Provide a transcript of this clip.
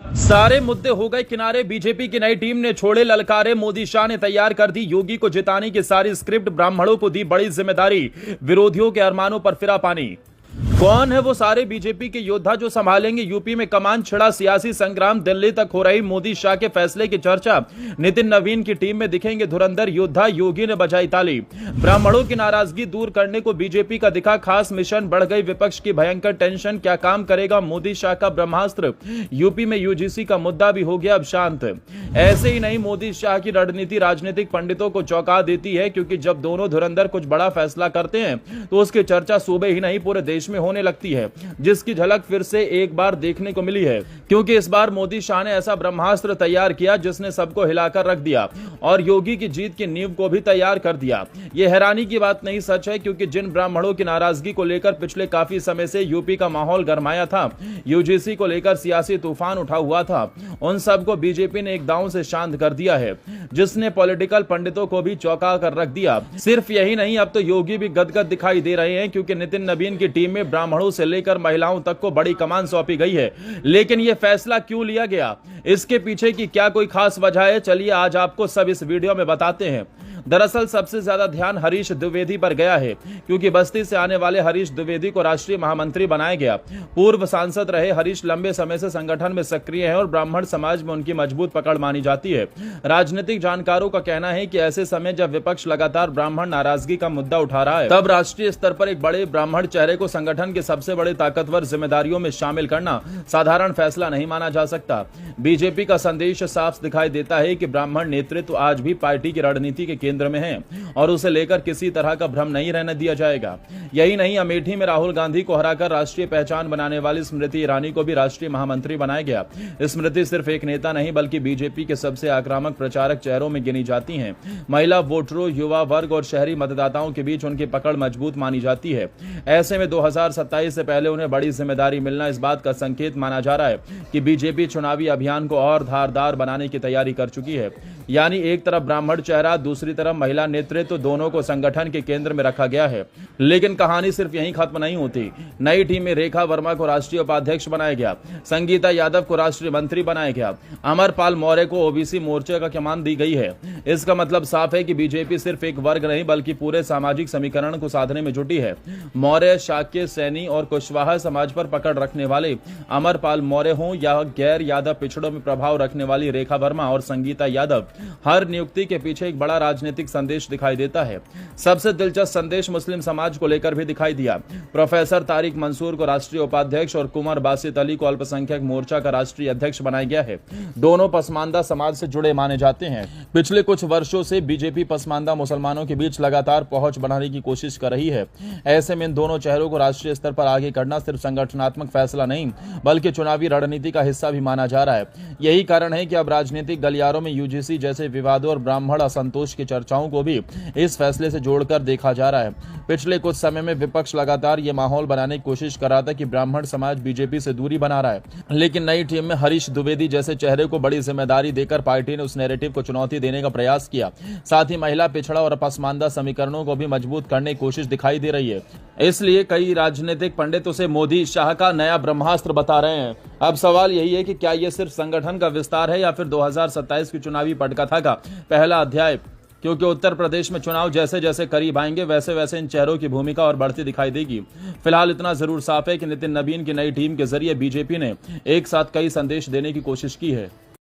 सारे मुद्दे हो गए किनारे, बीजेपी की नई टीम ने छोड़े ललकारे, मोदी शाह ने तैयार कर दी योगी को जिताने की सारी स्क्रिप्ट, ब्राह्मणों को दी बड़ी जिम्मेदारी, विरोधियों के अरमानों पर फिरा पानी। कौन है वो सारे बीजेपी के योद्धा जो संभालेंगे यूपी में कमान, छिड़ा सियासी संग्राम, दिल्ली तक हो रही मोदी शाह के फैसले की चर्चा, नितिन नवीन की टीम में दिखेंगे धुरंधर योद्धा, योगी ने बजाई ताली। ब्राह्मणों की नाराजगी दूर करने को बीजेपी का दिखा खास मिशन, बढ़ गई विपक्ष की भयंकर टेंशन, क्या काम करेगा मोदी शाह का ब्रह्मास्त्र, यूपी में यूजीसी का मुद्दा भी हो गया अब शांत। ऐसे ही नहीं, मोदी शाह की रणनीति राजनीतिक पंडितों को चौंका देती है, क्योंकि जब दोनों धुरंधर कुछ बड़ा फैसला करते हैं तो उसकी चर्चा सूबे ही नहीं पूरे देश में होने लगती है, जिसकी झलक फिर से एक बार देखने को मिली है, क्योंकि इस बार मोदी शाह ने ऐसा ब्रह्मास्त्र तैयार किया जिसने सबको हिलाकर रख दिया और योगी की जीत की नींव को भी तैयार कर दिया। यह हैरानी की बात नहीं, सच है, क्योंकि जिन ब्राह्मणों की नाराजगी को लेकर पिछले काफी समय से यूपी का माहौल गरमाया था, यूजीसी को लेकर सियासी तूफान उठा हुआ था, उन सबको बीजेपी ने एक दांव से शांत कर दिया है, जिसने पॉलिटिकल पंडितों को भी चौंका कर रख दिया। सिर्फ यही नहीं, अब तो योगी भी गदगद दिखाई दे रहे हैं, क्योंकि नितिन नवीन की टीम में ब्राह्मणों से लेकर महिलाओं तक को बड़ी कमान सौंपी गई है। लेकिन यह फैसला क्यों लिया गया, इसके पीछे की क्या कोई खास वजह है, चलिए आज आपको सब इस वीडियो में बताते हैं। दरअसल सबसे ज्यादा ध्यान हरीश द्विवेदी पर गया है, क्योंकि बस्ती से आने वाले हरीश द्विवेदी को राष्ट्रीय महामंत्री बनाया गया। पूर्व सांसद रहे हरीश लंबे समय से संगठन में सक्रिय हैं और ब्राह्मण समाज में उनकी मजबूत पकड़ मानी जाती है। राजनीतिक जानकारों का कहना है कि ऐसे समय जब विपक्ष लगातार ब्राह्मण नाराजगी का मुद्दा उठा रहा है, तब राष्ट्रीय स्तर पर एक बड़े ब्राह्मण चेहरे को संगठन के सबसे बड़े ताकतवर जिम्मेदारियों में शामिल करना साधारण फैसला नहीं माना जा सकता। बीजेपी का संदेश साफ दिखाई देता है कि ब्राह्मण नेतृत्व आज भी पार्टी की रणनीति के केंद्र में है और उसे लेकर किसी तरह का भ्रम नहीं रहने दिया जाएगा। यही नहीं, अमेठी में राहुल गांधी को हराकर राष्ट्रीय पहचान बनाने वाली स्मृति ईरानी को भी राष्ट्रीय महामंत्री बनाया गया। स्मृति सिर्फ एक नेता नहीं, बल्कि बीजेपी के सबसे आक्रामक प्रचारक चेहरों में गिनी जाती हैं। महिला वोटरों, युवा वर्ग और शहरी मतदाताओं के बीच उनकी पकड़ मजबूत मानी जाती है। ऐसे में 2027 से पहले उन्हें बड़ी जिम्मेदारी मिलना इस बात का संकेत माना जा रहा है कि बीजेपी चुनावी अभियान को और धारदार बनाने की तैयारी कर चुकी है। यानी एक तरफ ब्राह्मण चेहरा, दूसरी तरफ महिला नेतृत्व, दोनों को संगठन के केंद्र में रखा गया है। लेकिन कहानी सिर्फ यहीं खत्म नहीं होती। नई टीम में रेखा वर्मा को राष्ट्रीय उपाध्यक्ष बनाया गया, संगीता यादव को राष्ट्रीय मंत्री बनाया गया, अमरपाल मौर्य को ओबीसी मोर्चे का कमान दी गई है। इसका मतलब साफ है कि बीजेपी सिर्फ एक वर्ग नहीं, बल्कि पूरे सामाजिक समीकरण को साधने में जुटी है। मौर्य, शाक्य, सैनी और कुशवाहा समाज पर पकड़ रखने वाले अमरपाल मौर्य हों या गैर यादव पिछड़ों में प्रभाव रखने वाली रेखा वर्मा और संगीता यादव, हर नियुक्ति के पीछे एक बड़ा राजनीतिक संदेश दिखाई देता है। सबसे दिलचस्प संदेश मुस्लिम समाज को लेकर भी दिखाई दिया। प्रोफेसर तारिक मंसूर को राष्ट्रीय उपाध्यक्ष और कुमार बासित अली को अल्पसंख्यक मोर्चा का राष्ट्रीय अध्यक्ष बनाया गया है। दोनों पसमानदा समाज से जुड़े माने जाते हैं। पिछले कुछ वर्षों से बीजेपी पसमानदा मुसलमानों के बीच लगातार पहुंच बनाने की कोशिश कर रही है। ऐसे में इन दोनों चेहरों को राष्ट्रीय स्तर पर आगे करना सिर्फ संगठनात्मक फैसला नहीं, बल्कि चुनावी रणनीति का हिस्सा भी माना जा रहा है। यही कारण है कि अब राजनीतिक गलियारों में यूजीसी जैसे विवादों और ब्राह्मण असंतोष की चर्चाओं को भी इस फैसले से जोड़कर देखा जा रहा है। पिछले कुछ समय में विपक्ष लगातार ये माहौल बनाने की कोशिश कर रहा था कि ब्राह्मण समाज बीजेपी से दूरी बना रहा है, लेकिन नई टीम में हरीश द्विवेदी जैसे चेहरे को बड़ी जिम्मेदारी देकर पार्टी ने उस नैरेटिव को चुनौती देने का प्रयास किया। साथ ही महिला, पिछड़ा और पसमानदा समीकरणों को भी मजबूत करने की कोशिश दिखाई दे रही है। इसलिए कई राजनीतिक पंडित उसे मोदी शाह का नया ब्रह्मास्त्र बता रहे हैं। अब सवाल यही है कि क्या यह सिर्फ संगठन का विस्तार है या फिर 2027 की चुनावी पटकथा का पहला अध्याय, क्योंकि उत्तर प्रदेश में चुनाव जैसे जैसे करीब आएंगे वैसे वैसे इन चेहरों की भूमिका और बढ़ती दिखाई देगी। फिलहाल इतना जरूर साफ है कि नितिन नवीन की नई टीम के जरिए बीजेपी ने एक साथ कई संदेश देने की कोशिश की है।